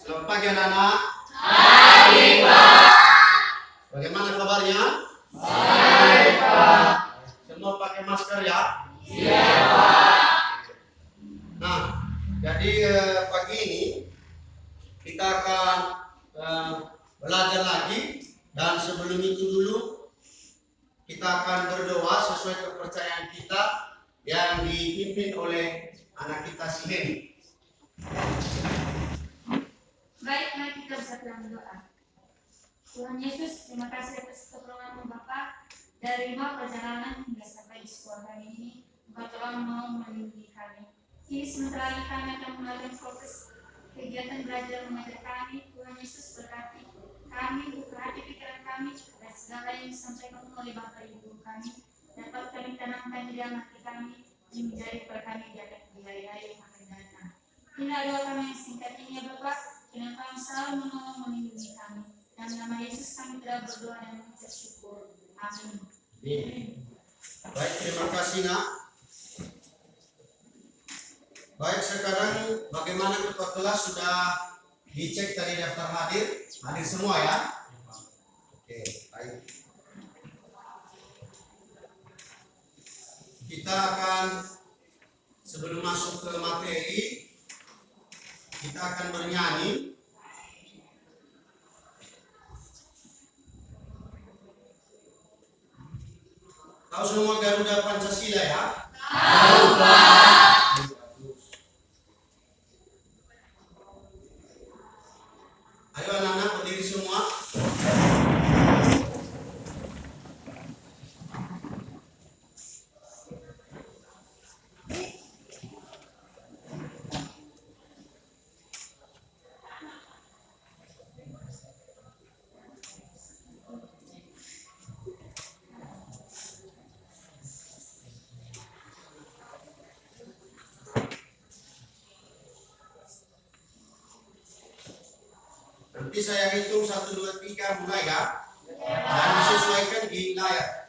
Selamat pagi anak-anak. Pagi, Pak. Bagaimana kabarnya? Baik, Pak. Semua pakai masker ya? Iya, Pak. Nah, jadi pagi ini kita akan belajar lagi, dan sebelum itu dulu kita akan berdoa sesuai kepercayaan kita yang dipimpin oleh anak kita si Heni. Baik, mari kita bersama doa. Tuhan Yesus, terima kasih atas pertolongan Bapa dari rumah perjalanan hingga sampai di sekolah kami ini. Engkau telah mau melindungi kami. Kini sementara ini kami akan melalui proses kegiatan belajar mengajar kami. Tuhan Yesus berkati kami, buka hati pikiran kami, dan segala yang disampaikan oleh Bapak Ibu kami dapat kami tanamkan di dalam hati kami, menjadi berkami di hari-hari yang akan datang. Inilah doa kami yang singkat ini ya Bapak. Dengan kami selalu menolong melindungi kami. Dan nama Yesus kami telah berdoa dan mengucap syukur. Amin. Baik, terima kasih nak. Baik, sekarang bagaimana ketua kelas sudah dicek tadi daftar hadir? Hadir semua ya? Oke, baik. Kita akan sebelum masuk ke materi, kita akan bernyanyi. Tahu semua Garuda Pancasila ya? Tahu, Pak. Ayo anak-anak berdiri semua. Nanti saya hitung 1, 2, 3 mulai ya. Dan disesuaikan di layar.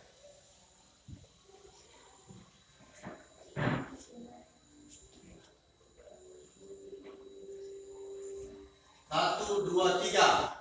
Satu, dua, tiga.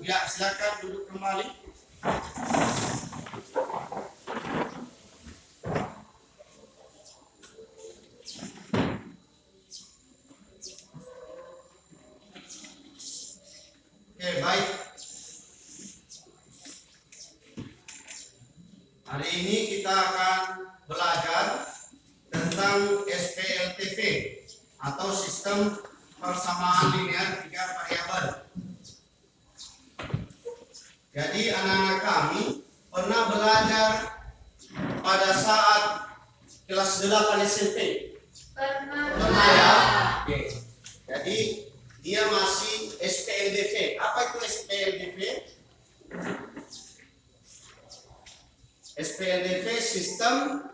Ya, silakan duduk kembali. Oke, baik. Hari ini kita akan belajar tentang SPLTV atau sistem persamaan linear 3 variabel. Jadi anak-anak kami pernah belajar pada saat kelas 8 SMP. Pernah ya? Oke. Jadi dia masih SPLDV. Apa itu SPLDV? SPLDV sistem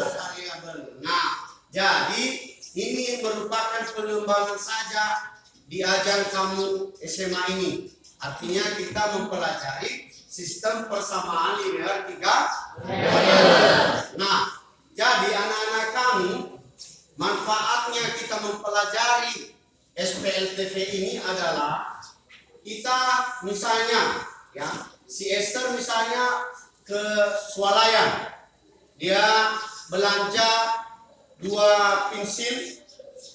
variabel. Nah, jadi ini merupakan pengembangan saja di ajang kamu SMA ini. Artinya kita mempelajari sistem persamaan linear 3 variabel. Nah, jadi anak-anak kamu, manfaatnya kita mempelajari SPLTV ini adalah kita misalnya ya, si Esther misalnya ke swalayan, dia belanja 2 pensil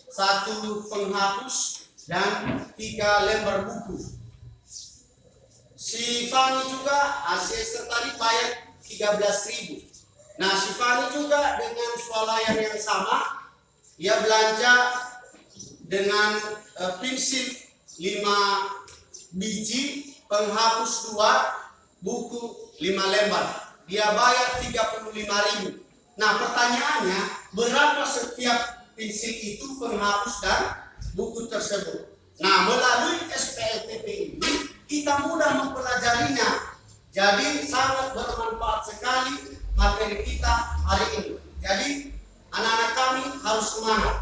1 penghapus, dan 3 lembar buku. Si Fani juga, si Esther tadi bayar 13.000. Nah, si Fani juga dengan swalayan yang sama, ia belanja dengan pensil 5 biji, penghapus 2, buku 5 lembar. Dia bayar 35.000. Nah, pertanyaannya, berapa setiap pensil itu, penghapus dan buku tersebut? Nah, melalui SPLTP ini kita mudah mempelajarinya. Jadi sangat bermanfaat sekali materi kita hari ini. Jadi anak-anak kami harus semangat.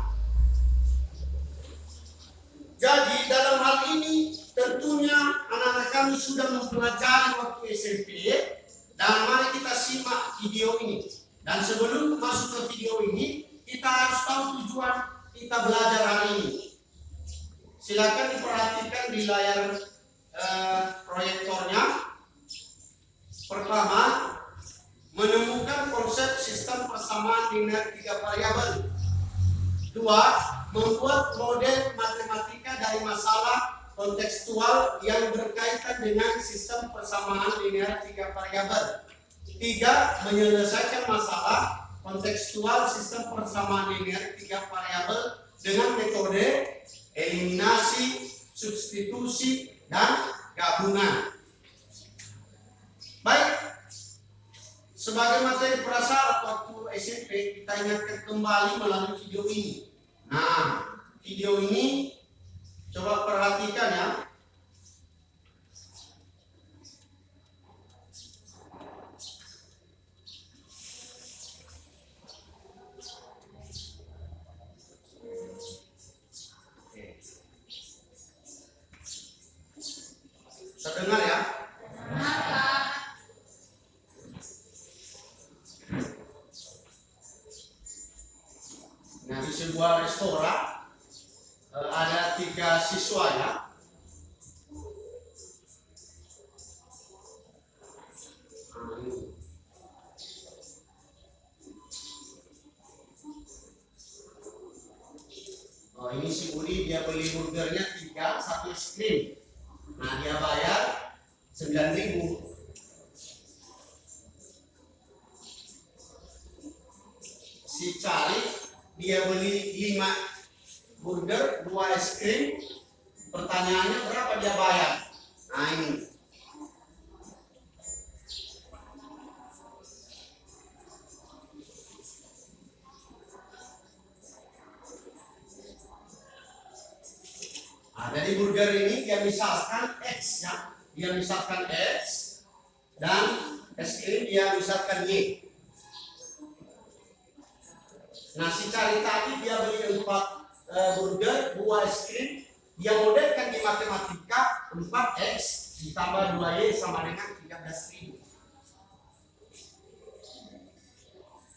Jadi dalam hal ini tentunya anak-anak kami sudah mempelajari waktu SMP, dan mari kita simak video ini. Dan sebelum masuk ke video ini, kita harus tahu tujuan kita belajar hari ini. Silakan diperhatikan di layar proyektornya. Pertama, menemukan konsep sistem persamaan linear 3 variabel. 2, membuat model matematika dari masalah kontekstual yang berkaitan dengan sistem persamaan linear 3 variabel. 3, menyelesaikan masalah kontekstual sistem persamaan linear 3 variabel dengan metode eliminasi, substitusi, dan gabungan. Baik, sebagai materi prasyarat waktu SMP, kita ingatkan kembali melalui video ini. Nah, video ini coba perhatikan ya. Terdengar ya? Nah, di sebuah restoran ada 3 siswa ya. Oh, ini si Budi, dia beli burgernya 3, 1 es krim. Nah, dia bayar 9.000. Si Cari, dia beli 5 burger, 2 es krim. Pertanyaannya berapa dia bayar? Nah, ini. Nah, jadi burger ini dia misalkan X ya. Dia misalkan X, dan es krim dia misalkan Y. Nah, si Cari tadi dia beli 4 burger, 2 es krim. Dia modelkan di matematika 4X ditambah 2Y sama dengan 13.000.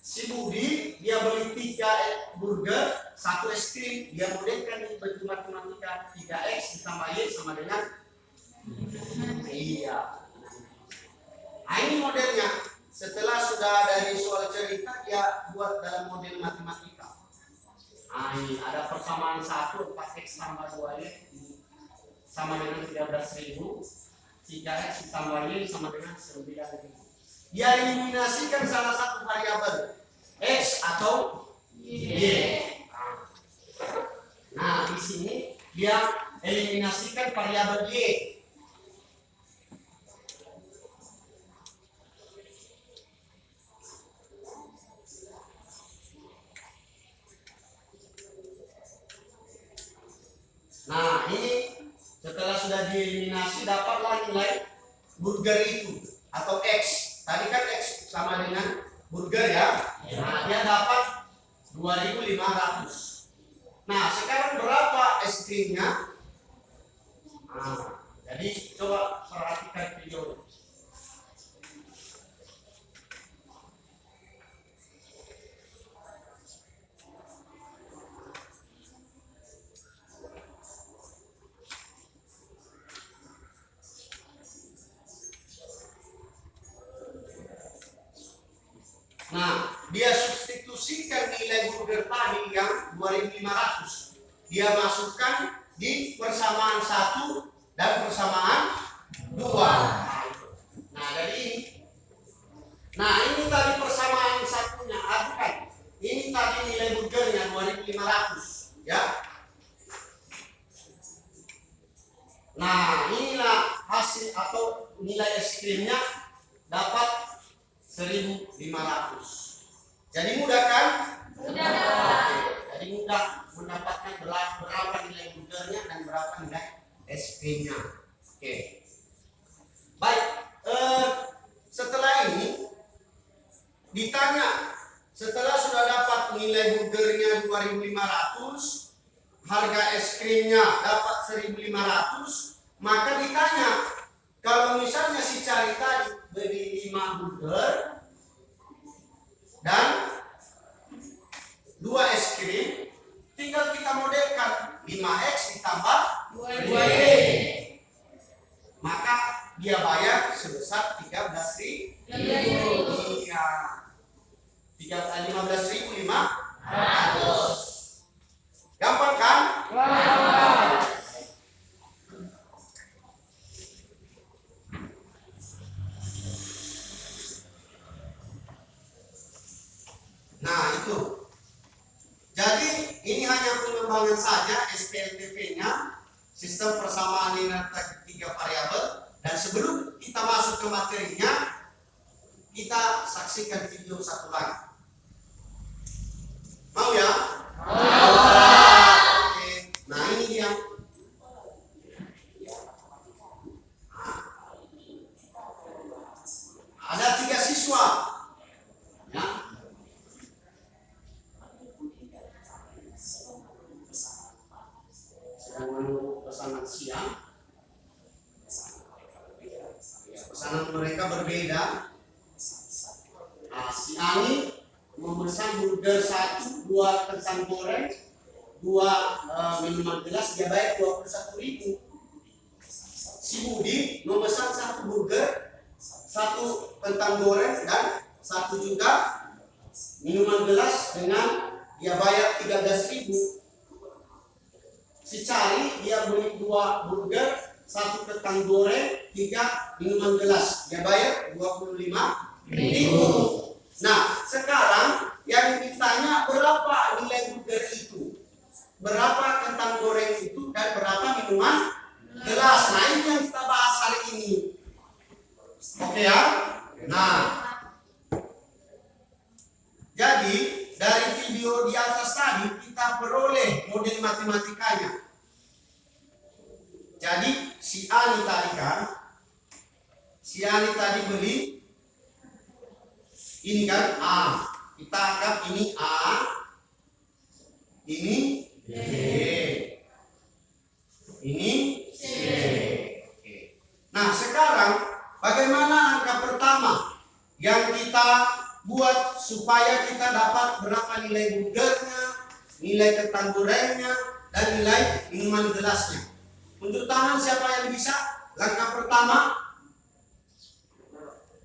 Si Budi dia beli 3 burger, 1 es krim. Dia modelkan di matematika 3X ditambah Y sama dengan iya. Nah, ini modelnya. Setelah sudah dari soal cerita, dia buat dalam model matematika. Nah, ini ada persamaan 1, 4X tambah 2Y sama dengan 13.000. 3X ditambah Y sama dengan 9.000. Dia eliminasikan salah satu variabel, X atau Y. Nah, di sini dia eliminasikan variabel Y. Nah, ini setelah sudah dieliminasi, dapatlah nilai burger itu atau X. Tadi kan X sama dengan burger ya. Nah, dia dapat 2.500. Nah, sekarang berapa es krimnya? Nah, jadi coba perhatikan video. Nah, dia substitusikan nilai burger tadi yang 2.500 dia masukkan di persamaan 1 dan persamaan 2. Nah, dari ini. Nah, ini tadi persamaan satunya, bukan. Ini tadi nilai burgernya 2.500, ya. Nah, inilah hasil atau nilai es krimnya dapat 1.500. Jadi mudah kan? Mudah. Oke. Jadi mudah mendapatkan berapa nilai burgernya dan berapa nilai es krimnya. Oke. Baik. Setelah ini ditanya, setelah sudah dapat nilai burgernya 2.500, harga es krimnya dapat 1.500, maka ditanya, kalau misalnya si Cari tadi beli 5 burger dan 2 es krim, tinggal kita modelkan 5x ditambah 2y, maka dia bayar sebesar 13.000. Iya. 15.500. Gampang kan? Gampang. Nah, itu. Jadi ini hanya pengembangan saja SPLTV-nya, sistem persamaan linear tiga variabel. Dan sebelum kita masuk ke materinya, kita saksikan video satu lagi. Mau ya? Mau. Oke. Nah, ini dia. Ada 3 siswa. Ya. Sedang menunggu pesanan siang. Pesanan mereka berbeda. Nah, si Ani memesan burger 1, 2 kentang goreng, 2 minuman gelas, dia bayar 21.000. Si Budi memesan 1 burger, 1 kentang goreng dan 1 juga minuman gelas dengan dia bayar 13.000. Si Cari dia beli 2 burger, 1 kentang goreng, 3 minuman gelas, dia bayar 25.000. Nah, sekarang yang ditanya berapa nilai burger itu, berapa kentang goreng itu, dan berapa minuman gelas. Nah, ini yang kita bahas hari ini. Oke ya? Nah, jadi dari video di atas tadi kita peroleh model matematikanya. Jadi si Ani tadi kan, si Ani tadi beli ini kan A, kita anggap ini A, ini B, ini C. Oke. Nah, sekarang bagaimana angka pertama yang kita buat supaya kita dapat berapa nilai burgernya, nilai kentang gorengnya, dan nilai minuman gelasnya? Untuk tangan siapa yang bisa? Langkah pertama.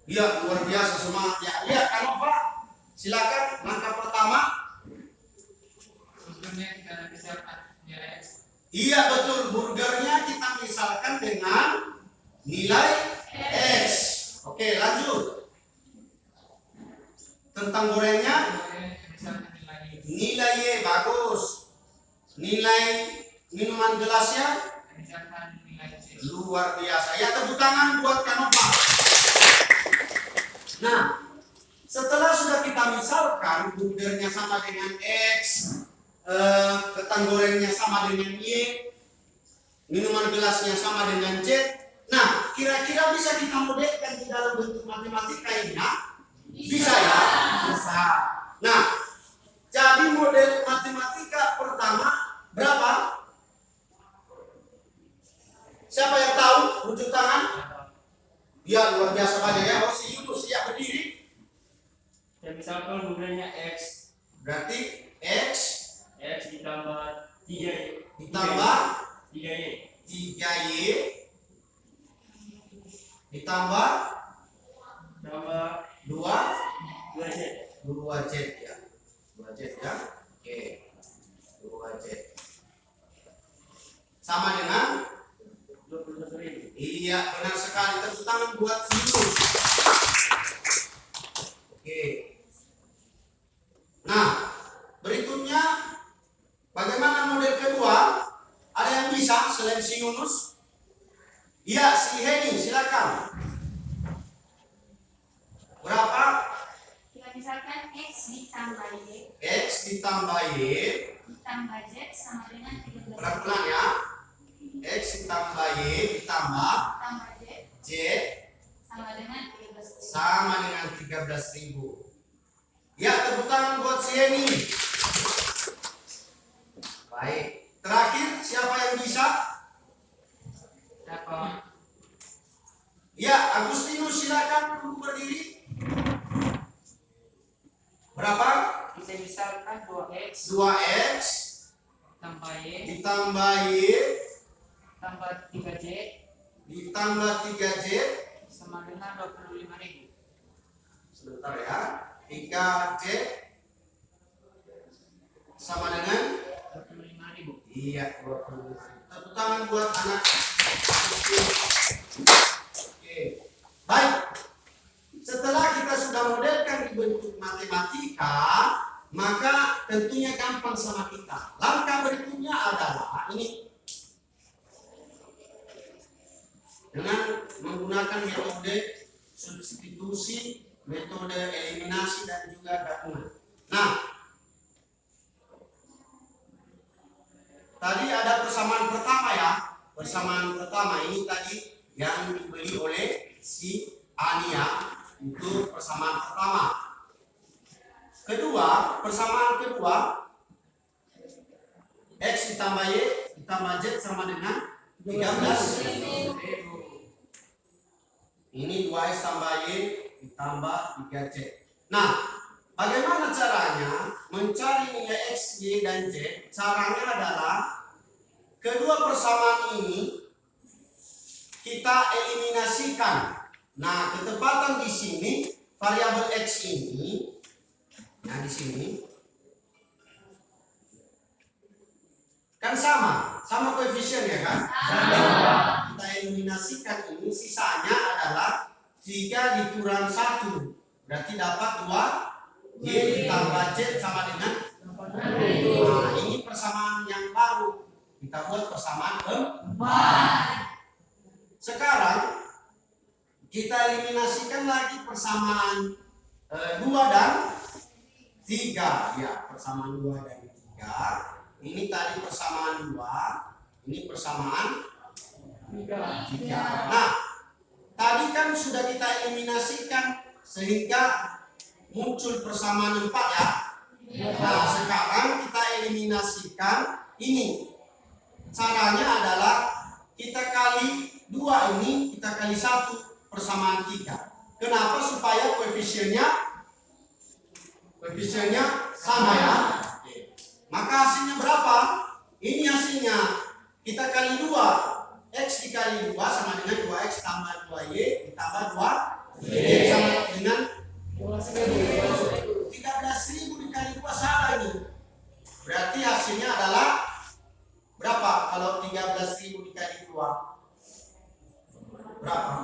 Iya, luar biasa semangat ya. Iya, Kanova. Silakan langkah pertama. Burgernya kita misalkan nilai X. Iya, betul. Burgernya kita misalkan dengan nilai X. Oke, lanjut. Kentang gorengnya Misalkan nilai Y. nilai Y, bagus. Nilai minuman gelasnya Misalkan nilai C. luar biasa. Ya, tepuk tangan buat Kanova. Nah, setelah sudah kita misalkan burgernya sama dengan X, kentang gorengnya sama dengan Y, minuman gelasnya sama dengan Z. Nah, kira-kira bisa kita modelkan di dalam bentuk matematika ini ya? Bisa ya? Bisa. Nah, jadi model matematika pertama berapa? Siapa yang tahu? Wujud tangan? Ya, luar biasa banyak ya. Oh, si Yunus siap berdiri. Ya misalkan burgernya X, Berarti X ditambah 3Y ditambah 3Y 3Y ditambah tambah 2Z 2Z ya. 2Z ya. Oke. 2Z. Iya, benar sekali. Tepuk tangan buat si Yunus. Oke. Nah, berikutnya bagaimana model kedua? Ada yang bisa selain si Yunus? Iya, si Heni, silakan. Berapa? Jika misalkan X ditambah Y X ditambah Y. ditambah Z sama dengan 13. Pelan-pelan ya. X ditambah Y ditambah Tambah Z Z sama dengan 13. sama dengan 13.000. Ya, tepuk tangan buat si Heni. Baik. Terakhir, siapa yang bisa? Dapat Ya, Agustinus silakan dulu berdiri. Berapa? kita misalkan 2x 2X tambah y ditambah Y tambah 3z ditambah 3Z sama dengan 25.000. sebentar ya. 3Z sama dengan 25.000. iya 25. Tepuk tangan buat anak. Oke. Baik. Setelah kita sudah modelkan di bentuk matematika, maka tentunya gampang sama kita. Langkah berikutnya adalah ini. Dengan menggunakan metode substitusi, metode eliminasi dan juga gabungan. Nah, tadi ada persamaan pertama ya. Persamaan pertama ini tadi yang dibeli oleh si Ania. Itu persamaan pertama. Kedua, persamaan kedua X ditambah Y ditambah Z sama dengan 13.000. Ini 2X tambah Y ditambah 3Z. Nah, bagaimana caranya mencari nilai X, Y, dan Z? Caranya adalah kedua persamaan ini kita eliminasikan. Nah, ketepatan di sini variabel X ini, nah di sini kan sama koefisiennya kan? Kita eliminasikan ini, sisanya adalah 3 dikurang 1, berarti dapat 2 Y ditambah Z sama dengan 4. Nah, ini persamaan yang baru, kita buat persamaan keempat. Sekarang kita eliminasikan lagi persamaan 2 dan 3. Ya, persamaan 2 dan 3. Ini tadi persamaan 2, ini persamaan 3. Nah, tadi kan sudah kita eliminasikan sehingga muncul persamaan 4 ya. Nah, sekarang kita eliminasikan ini. Caranya adalah kita kali 2 ini, kita kali 1 persamaan 3. Kenapa? Supaya koefisiennya sama ya. Maka hasilnya berapa? Ini hasilnya. Kita kali 2. X dikali 2 sama dengan 2X tambah 2Y ditambah 2Y sama dengan 13.000 dikali 2 salah ini. Berarti hasilnya adalah berapa? Kalau 13.000 dikali 2 berapa?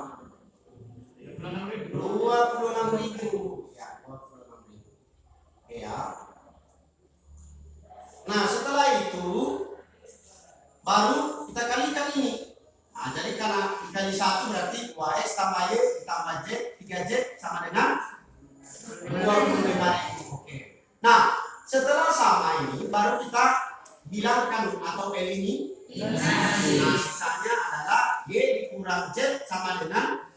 26.000. Ya, 26.000. Oke ya. Nah, setelah itu baru kita kalikan ini. Nah, jadi karena dikali 1 berarti 2X tambah Y ditambah Z 3Z sama dengan 25.000. Oke. Nah, setelah sama ini baru kita bilangkan atau eliminasi. Nah, sisanya adalah Y dikurang Z sama dengan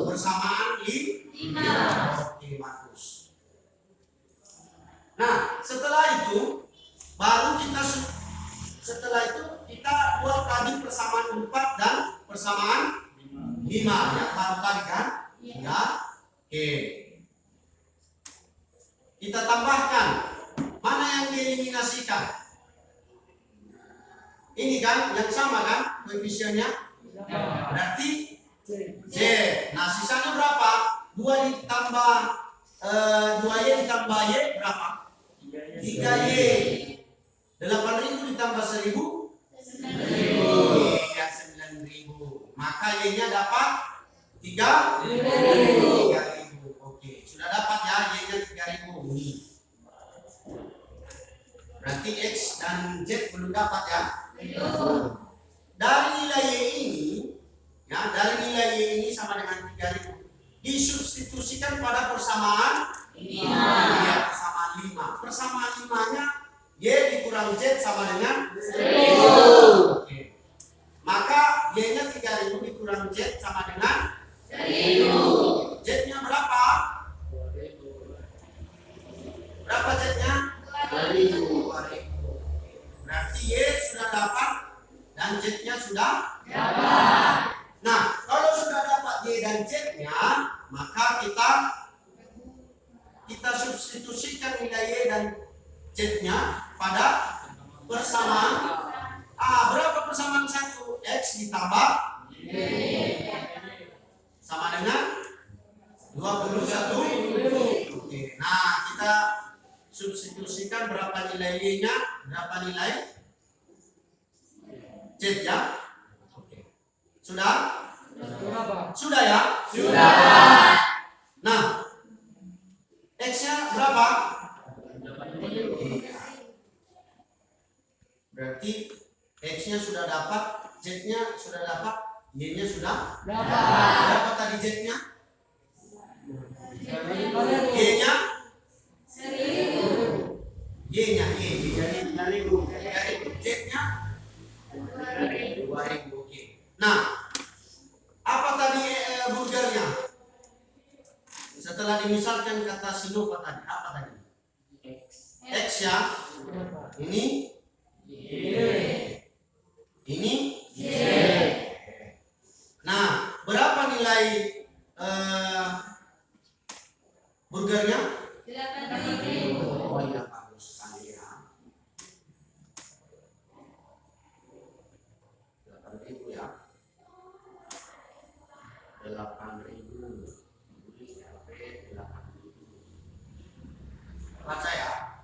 persamaan 5. Oke, bagus. Nah, setelah itu baru kita buat tadi persamaan 4 dan persamaan 5 ya, baru tadi kan? Ya. Oke. Kita tambahkan. Mana yang dieliminasikan? Ini kan yang sama kan koefisiennya? Berarti Z. Nah, sisanya berapa? 2 ditambah 2Y ditambah Y berapa? 3Y. 8.000 ditambah 1.000? Iya, 9.000. Maka maka Y-nya dapat 3.000. Oke, sudah dapat ya, Y-nya 3.000. Berarti X dan Z belum dapat ya. Dari nilai Y ini, ya, dari nilai Y ini sama dengan 3.000. Disubstitusikan pada persamaan 5. Ya, persamaan 5. Persamaan 5-nya Y dikurang Z sama dengan 1.000. Oke. Maka Y-nya 3.000 dikurang Z sama dengan 1.000. Z-nya berapa? Berapa Z-nya? 2.000. Berarti Y sudah dapat dan Z-nya sudah dapat. Nah, kalau sudah dapat Y dan Z-nya, maka kita substitusikan nilai Y dan Z-nya pada persamaan. Berapa persamaan 1? X ditambah Y sama dengan 21. Oke. Nah, kita substitusikan berapa nilai Y-nya, berapa nilai Z ya. Oke. Sudah? Sudah ya? Sudah. Nah, X-nya berapa? Berarti X-nya sudah dapat, Z-nya sudah dapat, Y-nya sudah dapat. Berapa tadi Z-nya? Y-nya? 1.000. Y-nya, jadi 3.000. Z-nya? 2.000. Oke. Nah, apa tadi burgernya? Setelah dimisalkan kata Sinova tadi, apa tadi? X ya. Ini ini Nah, berapa nilai burgernya? 8.000. Oh iya, bagus sekali ya. 8.000 ya. 8.000. Baca ya.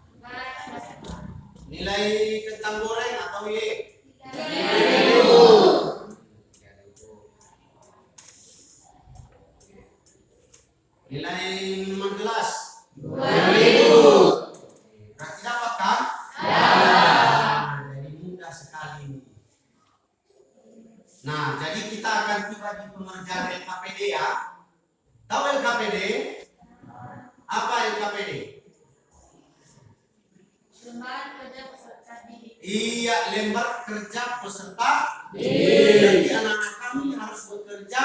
Nilai kentang goreng atau Y? 3.000. Nilai minuman gelas? 2.000. Berarti dapat kan? Jadi mudah sekali. Nah, jadi kita akan tiba di pengerjaan LKPD ya. Tahu LKPD? Apa LKPD? Lembaran kerja peserta didik. Iya, lembar kerja peserta didik. Jadi anak-anak kami harus bekerja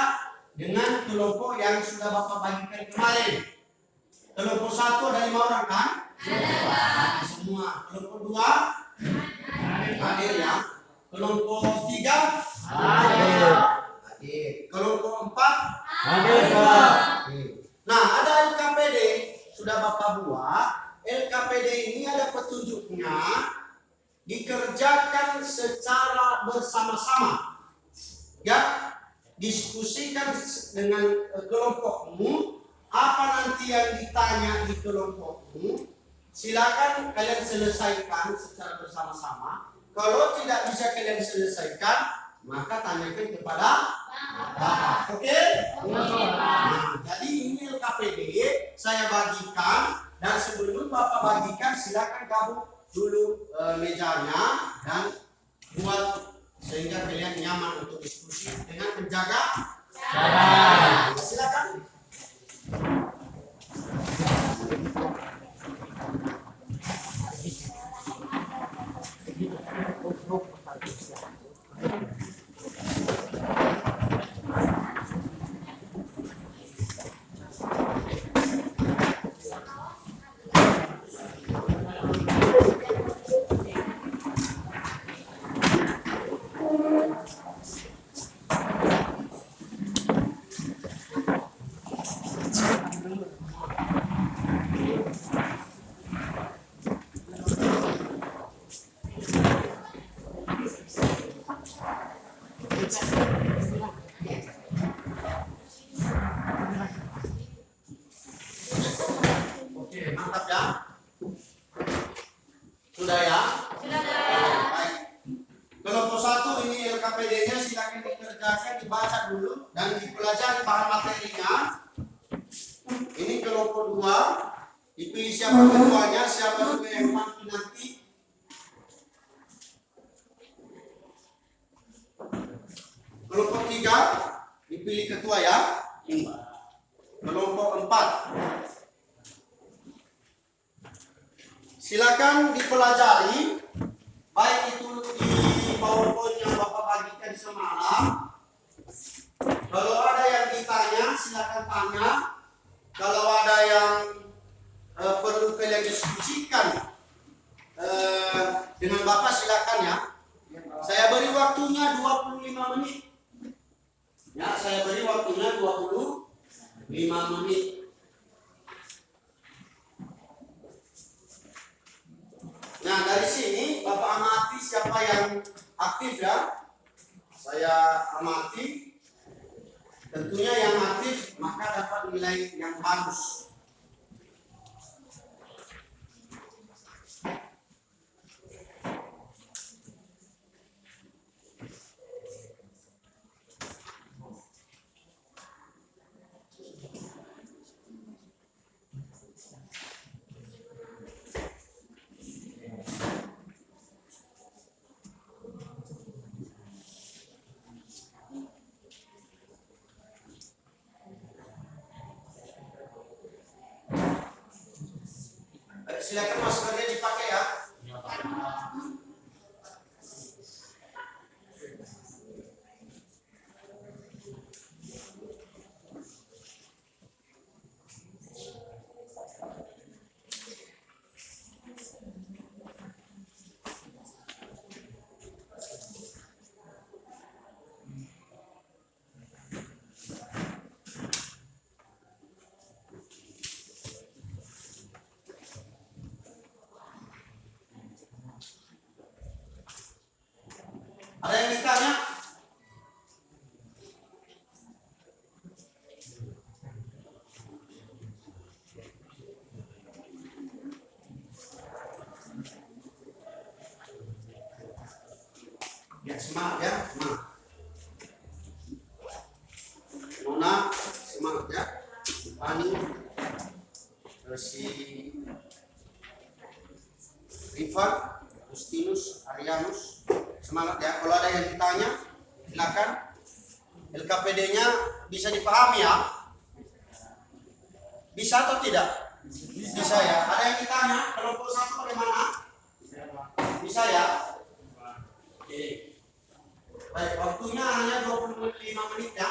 dengan kelompok yang sudah Bapak bagikan kemarin. Kelompok 1 ada 5 orang kan? Ada semua. Kelompok 2 hadir ya. Kelompok 3 hadir. Kelompok 4 Hadir, Pak. hadir. Nah, ada LKPD sudah Bapak buat. LKPD ini ada petunjuknya, dikerjakan secara bersama-sama. Ya, diskusikan dengan kelompokmu, apa nanti yang ditanya di kelompokmu, silakan kalian selesaikan secara bersama-sama. Kalau tidak bisa kalian selesaikan, maka tanyakan kepada Bapak. Oke? Nah, jadi ini LKPD saya bagikan, dan sebelum Bapak bagikan silakan gabung dulu mejanya dan buat sehingga kalian nyaman untuk diskusi dengan menjaga jarak. Silakan. Oke, mantap ya. Sudah ya? Sudah. Baik. Kelompok 1 ini LKPD-nya silakan dikerjakan silakan dibaca dulu dan dipelajari bahan materinya. Ini kelompok 2, dipilih siapa ketuanya, siapa juga yang mampu nanti. Kelompok 3, dipilih ketua ya. Kelompok 4, silakan dipelajari, baik itu di PowerPoint yang Bapak bagikan semalam. Kalau ada yang ditanya, silakan tanya. Kalau ada yang perlu kalian diskusikan dengan Bapak, silakan ya. Saya beri waktunya 25 menit. Ya, saya beri waktunya 25 menit. Nah, dari sini Bapak amati siapa yang aktif ya. Saya amati. Tentunya yang aktif maka dapat nilai yang bagus. Silakan maskernya dipakai ya. Ada yang ditanya? Ya, semangat ya, semangat. Nona, semangat ya. Ani, si Rifat, Justinus, Arianus, semangat ya. Kalau ada yang ditanya, silakan. LKPD-nya bisa dipahami ya? Bisa atau tidak? Bisa ya. Ada yang ditanya, kelompok 1 bagaimana? Bisa ya? Oke. Baik, waktunya hanya 25 menit ya.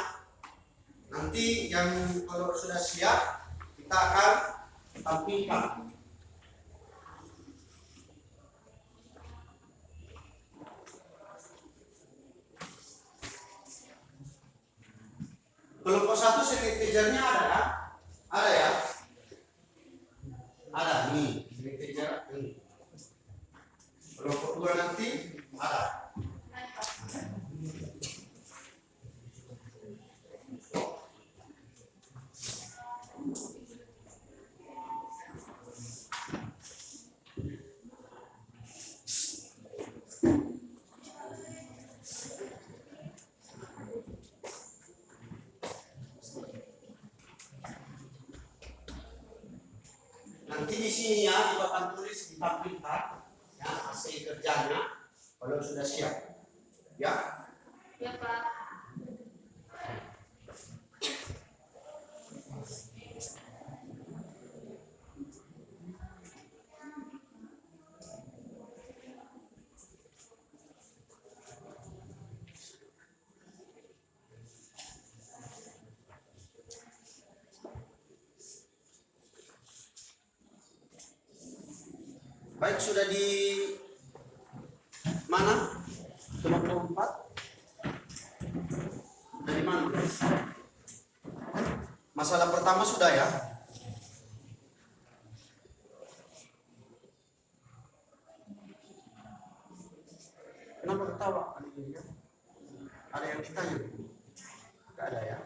Nanti yang kalau sudah siap, kita akan tampilkan. Kelompok 1 sanitizer-nya ada ya? Ada ya? Ada nih, sanitizer ini. Kelompok 2 nanti ada. Nanti di sini ya, di papan tulis ditampilkan ya hasil kerjanya kalau sudah siap. Ya. Ya Pak. Baik, sudah di mana? Kelompok 4. Dari mana? Masalah pertama sudah ya. Kenapa ketawa? Ada yang ditanya? Tidak ada ya.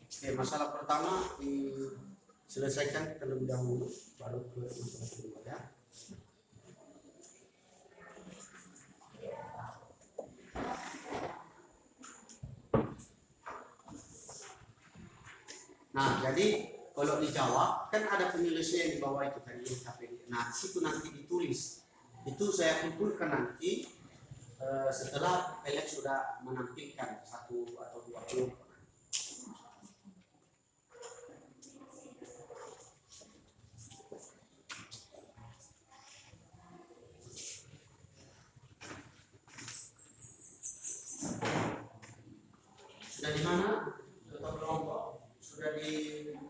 Oke, masalah pertama diselesaikan terlebih dahulu, baru ke masalah kedua ya. Nah, jadi kalau dijawab kan ada penyelesaian di bawah itu tadi KPD. Nah, situ nanti ditulis. Itu saya kumpulkan nanti setelah pelek sudah menampilkan 1 atau 2 kelompok. Sudah di mana? Atau kelompok? Sudah di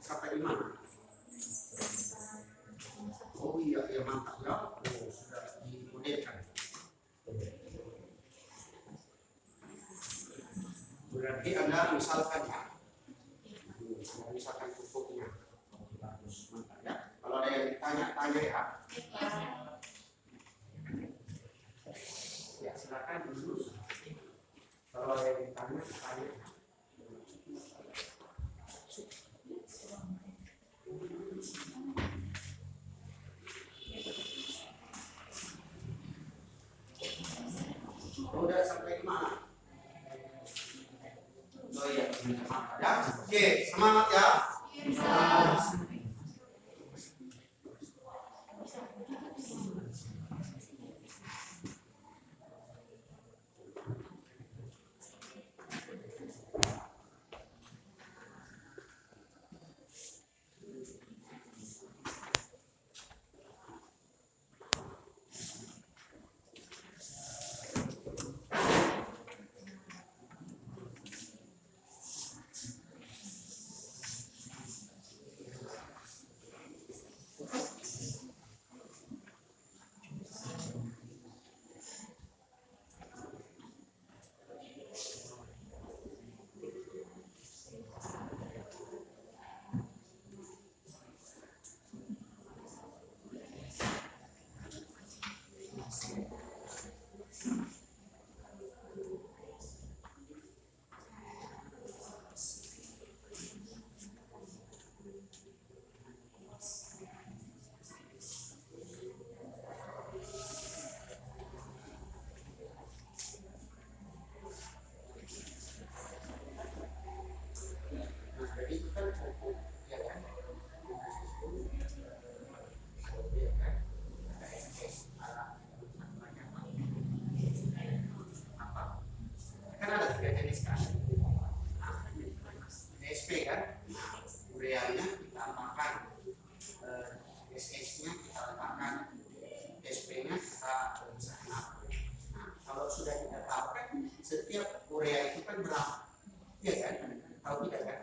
sampai di mana? Oh iya, iya mantap ya. Oh, sudah dimodelkan. Berarti Anda misalkan ya, misalkan pupuknya. Bagus, mantap ya. Kalau ada yang ditanya-tanya ya. Ya silakan dulu. Kalau ada yang ditanya-tanya. Udah sampai di mana? Oh iya, semangat ya. Oke, semangat ya. Semangat. Kan ada 3 jenis kan. SP kan, ureanya kita letakkan, SS-nya kita letakkan, SP-nya kita misalkan apa. Nah, kalau sudah ditetapkan setiap urea itu kan berapa? Iya kan? Tahu tidak kan?